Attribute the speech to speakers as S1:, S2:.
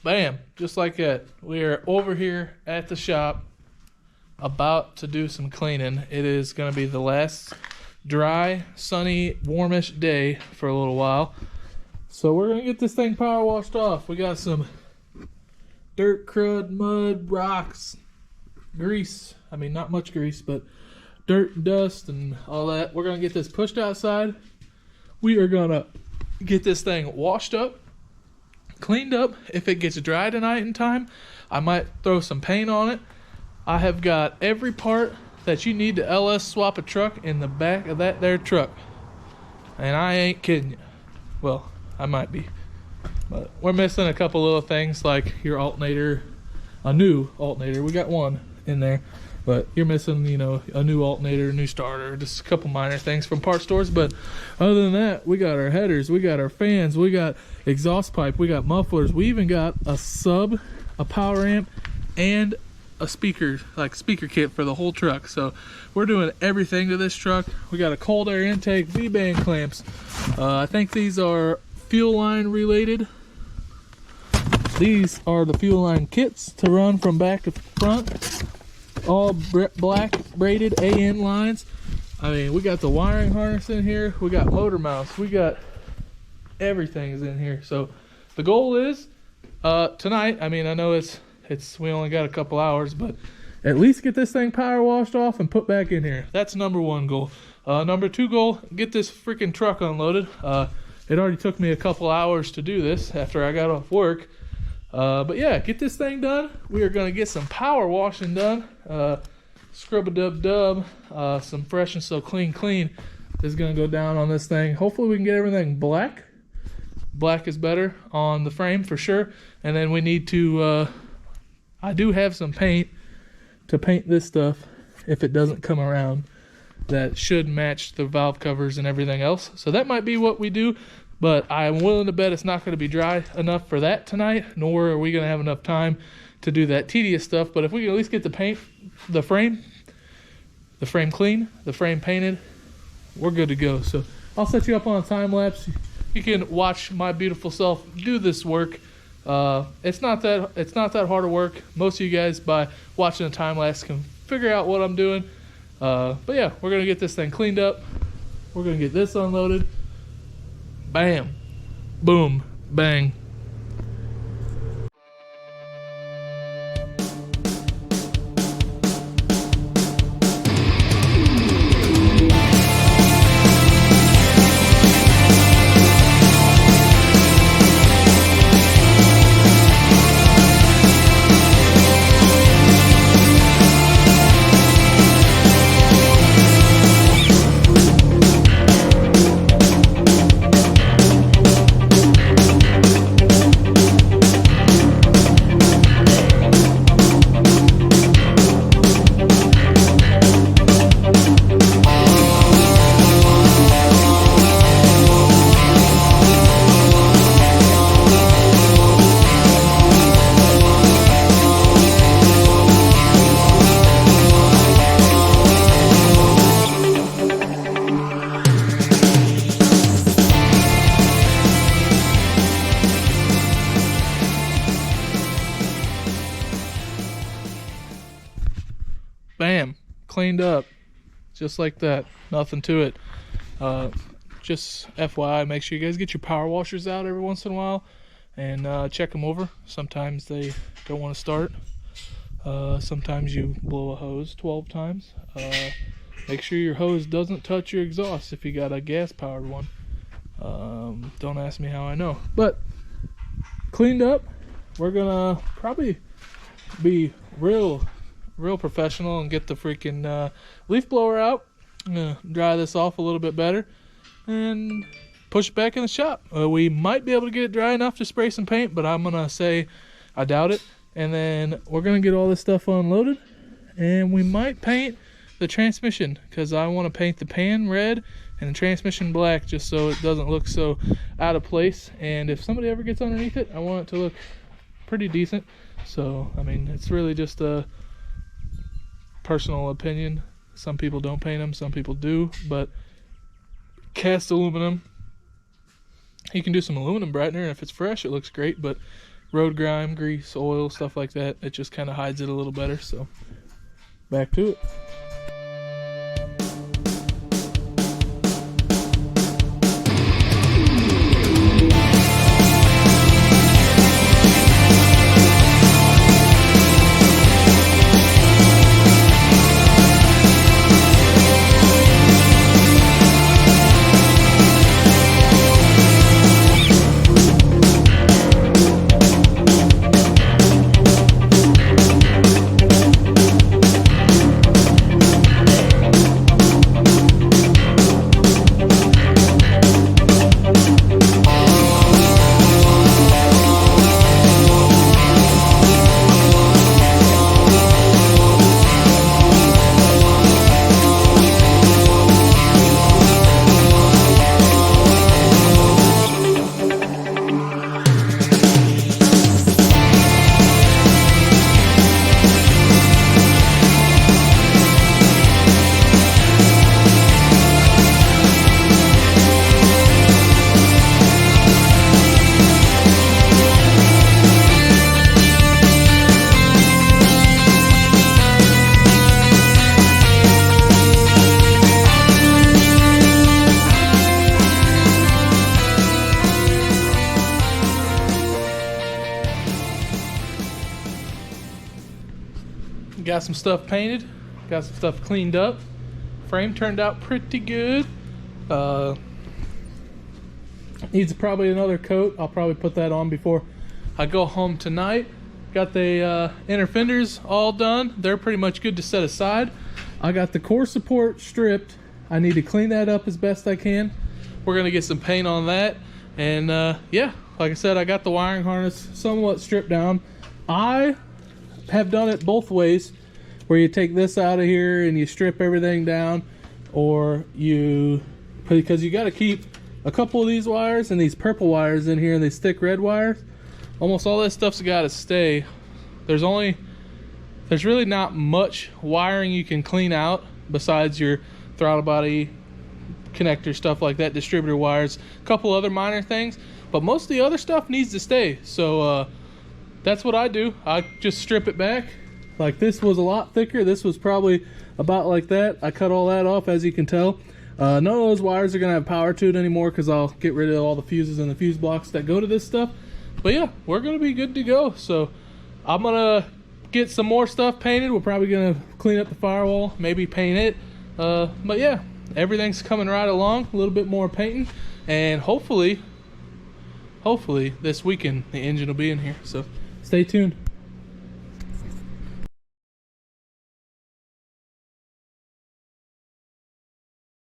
S1: Bam, just like that. We are over here at the shop about to do some cleaning. It is going to be the last dry, sunny, warmish day for a little while. So we're going to get this thing power washed off. We got some dirt, crud, mud, rocks, grease. I mean, not much grease, but dirt and dust and all that. We're going to get this pushed outside. We are going to get this thing washed up, cleaned up. If it gets dry tonight in time, I might throw some paint on it. I have got every part that you need to LS swap a truck in the back of that there truck. And I ain't kidding you. Well, I might be. But we're missing a couple little things like your alternator, a new alternator. We got one in there. But you're missing, you know, a new alternator, a new starter, just a couple minor things from part stores. But other than that, we got our headers, we got our fans, we got exhaust pipe, we got mufflers. We even got a sub, a power amp, and a speaker, like speaker kit for the whole truck. So we're doing everything to this truck. We got a cold air intake, V-band clamps. I think these are fuel line related. These are the fuel line kits to run from back to front. All black braided AN lines. I mean, we got the wiring harness in here. We got motor mounts. We got everything is in here. So the goal is tonight. I mean, I know it's we only got a couple hours, but at least get this thing power washed off and put back in here. That's number one goal. Number two goal, get this freaking truck unloaded. It already took me a couple hours to do this after I got off work. But yeah, get this thing done. We are going to get some power washing done. Scrub-a-dub-dub. Some fresh and so clean is going to go down on this thing. Hopefully we can get everything black. Black is better on the frame for sure. And then we need to, I do have some paint to paint this stuff if it doesn't come around. That should match the valve covers and everything else. So that might be what we do. But I'm willing to bet it's not going to be dry enough for that tonight, nor are we going to have enough time to do that tedious stuff. But if we can at least get the paint, the frame clean, the frame painted, we're good to go. So I'll set you up on a time lapse. You can watch my beautiful self do this work. It's not that hard to work. Most of you guys, by watching a time lapse, can figure out what I'm doing. But yeah, we're going to get this thing cleaned up. We're going to get this unloaded. Bam, boom, bang. Bam, cleaned up, just like that. Nothing to it. Just FYI, make sure you guys get your power washers out every once in a while and check them over. Sometimes they don't want to start. Sometimes you blow a hose 12 times. Make sure your hose doesn't touch your exhaust if you got a gas powered one. Don't ask me how I know, but cleaned up. We're gonna probably be real professional and get the freaking leaf blower out. I'm gonna dry this off a little bit better and push it back in the shop. We might be able to get it dry enough to spray some paint, but I'm gonna say I doubt it. And then we're gonna get all this stuff unloaded, and we might paint the transmission, because I want to paint the pan red and the transmission black, just so it doesn't look so out of place. And if somebody ever gets underneath it, I want it to look pretty decent. So I mean, it's really just a personal opinion. Some people don't paint them, some people do. But cast aluminum, you can do some aluminum brightener, and if it's fresh it looks great, but road grime, grease, oil, stuff like that. It just kind of hides it a little better. So back to it. Got some stuff painted, got some stuff cleaned up. Frame turned out pretty good. Needs probably another coat. I'll probably put that on before I go home tonight. Got the inner fenders all done. They're pretty much good to set aside. I got the core support stripped. I need to clean that up as best I can. We're gonna get some paint on that. And yeah, like I said, I got the wiring harness somewhat stripped down. I have done it both ways, where you take this out of here and you strip everything down, or you, because you got to keep a couple of these wires and these purple wires in here and these thick red wires. Almost all that stuff's got to stay. There's really not much wiring you can clean out besides your throttle body connector, stuff like that, distributor wires, a couple other minor things, but most of the other stuff needs to stay. So that's what I do. I just strip it back. Like this was a lot thicker. This was probably about like that. I cut all that off, as you can tell. None of those wires are gonna have power to it anymore because I'll get rid of all the fuses and the fuse blocks that go to this stuff. But yeah, we're gonna be good to go. So I'm gonna get some more stuff painted. We're probably gonna clean up the firewall, maybe paint it. But yeah, everything's coming right along. A little bit more painting, and hopefully this weekend the engine will be in here. So stay tuned.